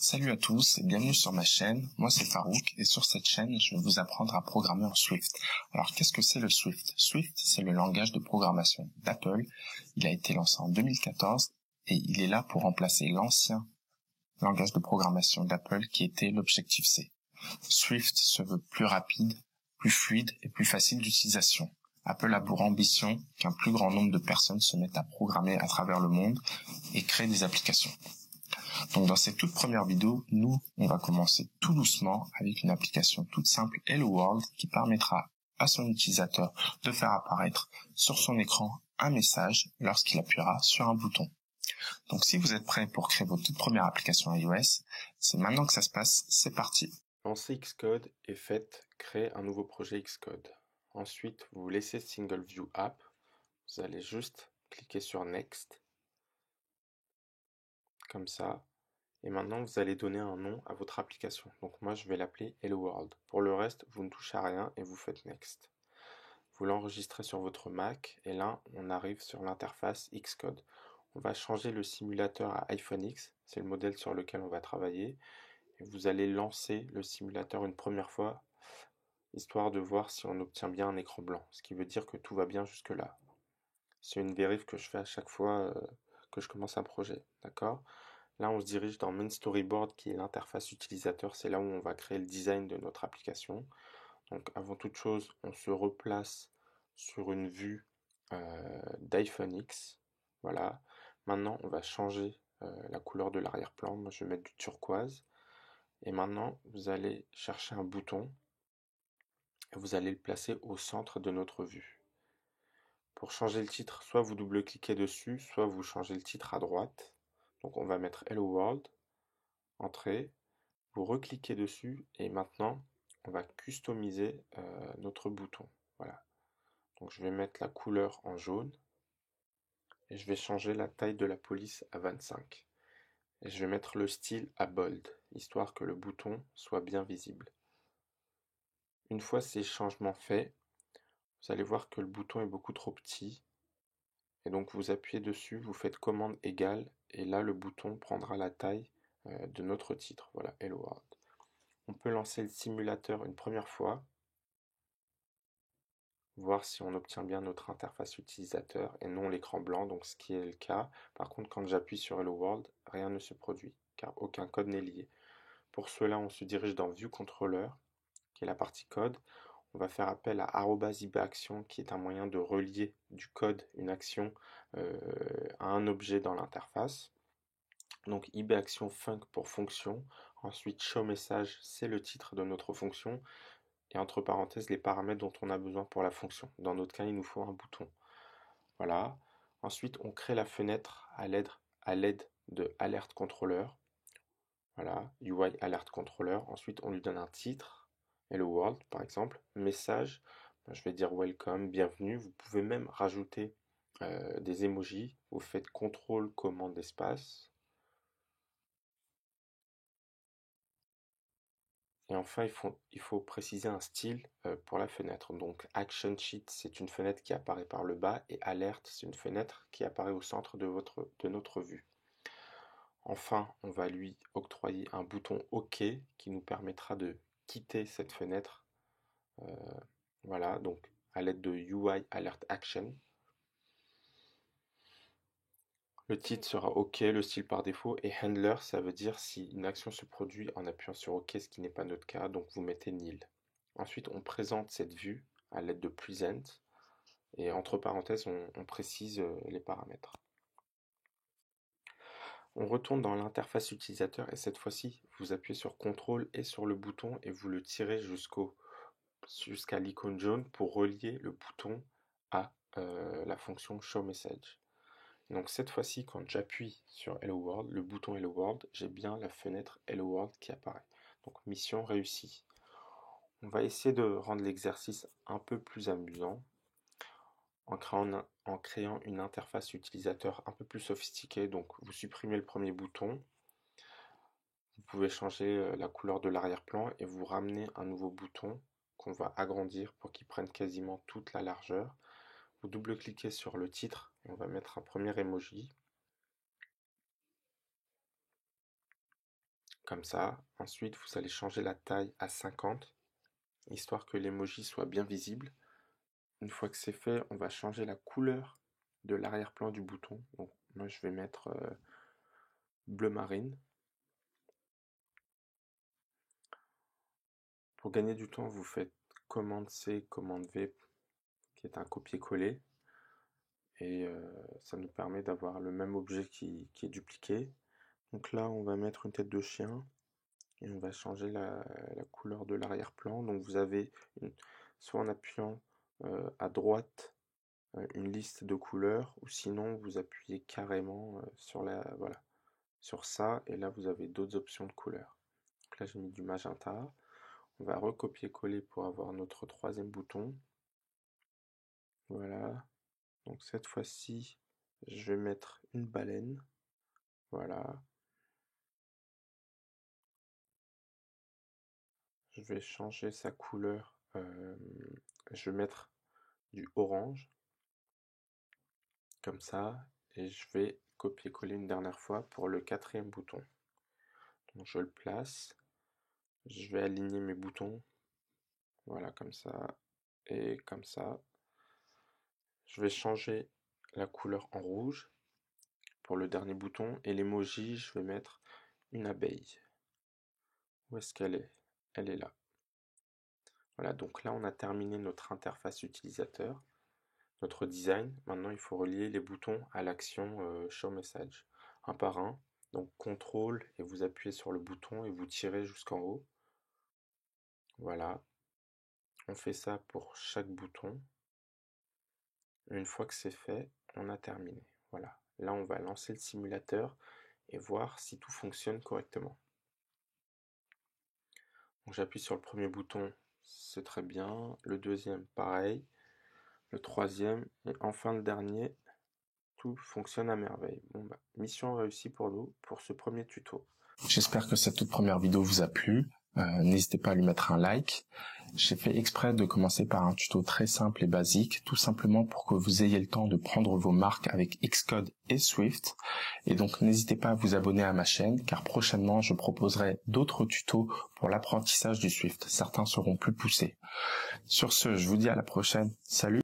Salut à tous et bienvenue sur ma chaîne, moi c'est Farouk et sur cette chaîne je vais vous apprendre à programmer en Swift. Alors qu'est-ce que c'est le Swift? Swift c'est le langage de programmation d'Apple, il a été lancé en 2014 et il est là pour remplacer l'ancien langage de programmation d'Apple qui était l'Objective-C. Swift se veut plus rapide, plus fluide et plus facile d'utilisation. Apple a pour ambition qu'un plus grand nombre de personnes se mettent à programmer à travers le monde et créent des applications. Donc dans cette toute première vidéo, on va commencer tout doucement avec une application toute simple Hello World qui permettra à son utilisateur de faire apparaître sur son écran un message lorsqu'il appuiera sur un bouton. Donc si vous êtes prêts pour créer votre toute première application iOS, c'est maintenant que ça se passe, c'est parti. Lancer Xcode est fait, créer un nouveau projet Xcode. Ensuite, vous laissez Single View App, vous allez juste cliquer sur Next, comme ça, et maintenant vous allez donner un nom à votre application. Donc moi je vais l'appeler Hello World. Pour le reste, vous ne touchez à rien et vous faites Next. Vous l'enregistrez sur votre Mac et là on arrive sur l'interface Xcode. On va changer le simulateur à iPhone X, c'est le modèle sur lequel on va travailler. Et vous allez lancer le simulateur une première fois, histoire de voir si on obtient bien un écran blanc, ce qui veut dire que tout va bien jusque-là. C'est une vérif que je fais à chaque fois que je commence un projet, d'accord? Là, on se dirige dans Main Storyboard, qui est l'interface utilisateur, c'est là où on va créer le design de notre application. Donc, avant toute chose, on se replace sur une vue d'iPhone X, voilà. Maintenant, on va changer la couleur de l'arrière-plan, moi je vais mettre du turquoise. Et maintenant, vous allez chercher un bouton, et vous allez le placer au centre de notre vue. Pour changer le titre, soit vous double-cliquez dessus, soit vous changez le titre à droite. Donc on va mettre Hello World, Entrée, vous recliquez dessus et maintenant on va customiser notre bouton. Voilà. Donc je vais mettre la couleur en jaune et je vais changer la taille de la police à 25. Et je vais mettre le style à bold, histoire que le bouton soit bien visible. Une fois ces changements faits, vous allez voir que le bouton est beaucoup trop petit. Et donc vous appuyez dessus, vous faites commande égale, et là le bouton prendra la taille de notre titre. Voilà, Hello World. On peut lancer le simulateur une première fois, voir si on obtient bien notre interface utilisateur et non l'écran blanc, donc ce qui est le cas. Par contre, quand j'appuie sur Hello World, rien ne se produit, car aucun code n'est lié. Pour cela, on se dirige dans View Controller, qui est la partie code. On va faire appel à @ibaction, qui est un moyen de relier du code, une action, à un objet dans l'interface. Donc ibaction func pour fonction. Ensuite, showMessage, c'est le titre de notre fonction. Et entre parenthèses, les paramètres dont on a besoin pour la fonction. Dans notre cas, il nous faut un bouton. Voilà. Ensuite, on crée la fenêtre à l'aide de Alert Controller. Voilà, UI Alert Controller. Ensuite, on lui donne un titre, Hello World par exemple, message. Je vais dire welcome, bienvenue. Vous pouvez même rajouter des emojis. Vous faites CTRL, commande espace. Et enfin, il faut préciser un style pour la fenêtre. Donc, Action Sheet, c'est une fenêtre qui apparaît par le bas et Alert, c'est une fenêtre qui apparaît au centre de notre vue. Enfin, on va lui octroyer un bouton OK qui nous permettra de quitter cette fenêtre. Voilà, donc à l'aide de UI Alert Action. Le titre sera OK, le style par défaut, et Handler, ça veut dire si une action se produit en appuyant sur OK, ce qui n'est pas notre cas, donc vous mettez nil. Ensuite, on présente cette vue à l'aide de Present, et entre parenthèses, on précise les paramètres. On retourne dans l'interface utilisateur, et cette fois-ci, vous appuyez sur CTRL et sur le bouton, et vous le tirez jusqu'à l'icône jaune pour relier le bouton à la fonction showMessage. Donc cette fois-ci, quand j'appuie sur Hello World, le bouton Hello World, j'ai bien la fenêtre Hello World qui apparaît. Donc mission réussie. On va essayer de rendre l'exercice un peu plus amusant en créant une interface utilisateur un peu plus sophistiquée. Donc vous supprimez le premier bouton, vous pouvez changer la couleur de l'arrière-plan et vous ramenez un nouveau bouton qu'on va agrandir pour qu'il prenne quasiment toute la largeur. Vous double-cliquez sur le titre et on va mettre un premier emoji. comme ça. Ensuite, vous allez changer la taille à 50, histoire que l'emoji soit bien visible. Une fois que c'est fait, on va changer la couleur de l'arrière-plan du bouton. Donc, moi, je vais mettre bleu marine. Pour gagner du temps, vous faites commande C, commande V, qui est un copier-coller. Et ça nous permet d'avoir le même objet qui est dupliqué. Donc là, on va mettre une tête de chien et on va changer la couleur de l'arrière-plan. Donc vous avez soit en appuyant à droite une liste de couleurs, ou sinon vous appuyez carrément sur ça, et là vous avez d'autres options de couleurs. Donc là j'ai mis du magenta. On va recopier-coller pour avoir notre troisième bouton. Voilà. Donc cette fois-ci, je vais mettre une baleine. Voilà. Je vais changer sa couleur. Je vais mettre du orange. Comme ça. Et je vais copier-coller une dernière fois pour le quatrième bouton. Donc je le place. Je vais aligner mes boutons. Voilà, comme ça. Et comme ça. Je vais changer la couleur en rouge pour le dernier bouton. Et l'emoji, je vais mettre une abeille. Où est-ce qu'elle est? Elle est là. Voilà, donc là on a terminé notre interface utilisateur, notre design. Maintenant il faut relier les boutons à l'action Show Message, un par un. Donc CTRL et vous appuyez sur le bouton et vous tirez jusqu'en haut. Voilà, on fait ça pour chaque bouton. Une fois que c'est fait, on a terminé. Voilà, là on va lancer le simulateur et voir si tout fonctionne correctement. Donc j'appuie sur le premier bouton, c'est très bien. Le deuxième, pareil. Le troisième et enfin le dernier, tout fonctionne à merveille. Bon bah, mission réussie pour nous, pour ce premier tuto. J'espère que cette toute première vidéo vous a plu. N'hésitez pas à lui mettre un like. J'ai fait exprès de commencer par un tuto très simple et basique, tout simplement pour que vous ayez le temps de prendre vos marques avec Xcode et Swift. Et donc n'hésitez pas à vous abonner à ma chaîne, car prochainement je proposerai d'autres tutos pour l'apprentissage du Swift. Certains seront plus poussés. Sur ce, je vous dis à la prochaine. Salut!